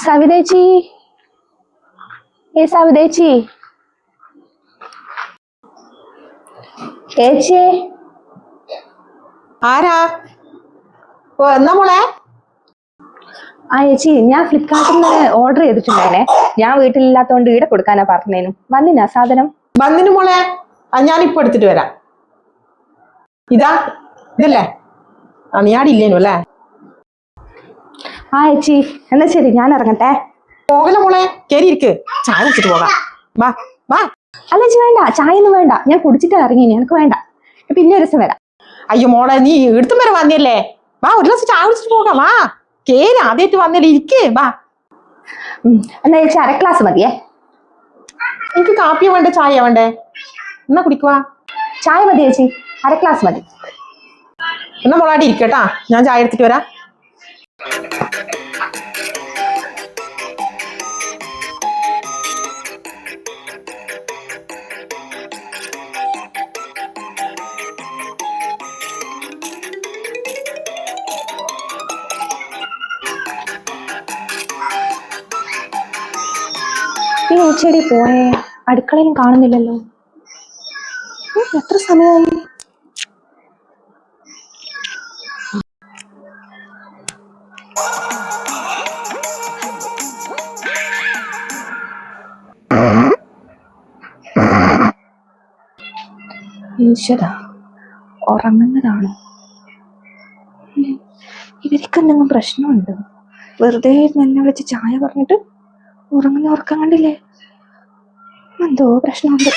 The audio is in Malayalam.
സവിതേച്ചി, സവിതേച്ചി, ചേച്ചി. ആരാ? എന്നാ മോളെ? ചേച്ചി, ഞാൻ ഫ്ലിപ്കാർട്ടിൽ നിന്ന് ഓർഡർ ചെയ്തിട്ടുണ്ടായിരുന്നേ. ഞാൻ വീട്ടിലില്ലാത്തോണ്ട് ഈടെ കൊടുക്കാനാ പറഞ്ഞേനും. വന്നിനാ സാധനം? വന്നിന് മോളെ, ഞാനിപ്പോ എടുത്തിട്ട് വരാം. ഇതാ, ഇതല്ലേ? നീ ആടില്ലേനു അല്ലേ? ചേച്ചി, എന്നാ ശരി, ഞാൻ ഇറങ്ങട്ടെ. പോകല മോളെ, കേറി ഇരിക്ക്, ചായ കുടിച്ചിട്ട് പോകാം. വാ വാ. അല്ല ചേച്ചി, വേണ്ട, ചായ ഒന്നും വേണ്ട, ഞാൻ കുടിച്ചിട്ട് ഇറങ്ങിനി, എനിക്ക് വേണ്ട. പിന്നെ ഒരു ദിവസം വരാം. അയ്യോ മോളെ, നീ എടുത്തും വരെ വന്നില്ലേ? വാ, ഒരു ദിവസം ചായ കുടിച്ചിട്ട് പോകാം. വാ, കേറി, ആദ്യമായിട്ട് വന്നില്ലേ, ഇരിക്കേ. വാ. എന്നാ ചേച്ചി, 1/2 ഗ്ലാസ് മതിയേ. എനിക്ക് കാപ്പിയോ വേണ്ടേ ചായ വേണ്ടേ? എന്നാ കുടിക്കുവാ? ചായ മതി ചേച്ചി, 1/2 ഗ്ലാസ് മതി. എന്നാ മോളാടി ഇരിക്കട്ടാ, ഞാൻ ചായ എടുത്തിട്ട് വരാം. ഈ ചേച്ചിയുടെ പോയേ, അടുക്കളയിലും കാണുന്നില്ലല്ലോ. എത്ര സമയമായി? ഈശ്വര, ഉറങ്ങുന്നതാണോ? ഇവർക്ക് എന്തെങ്കിലും പ്രശ്നമുണ്ടോ? വെറുതെ എന്നെ വിളിച്ച് ചായ പറഞ്ഞിട്ട് ഉറങ്ങുന്ന ഉറക്കം കണ്ടില്ലേ? എന്തോ പ്രശ്നമുണ്ട്.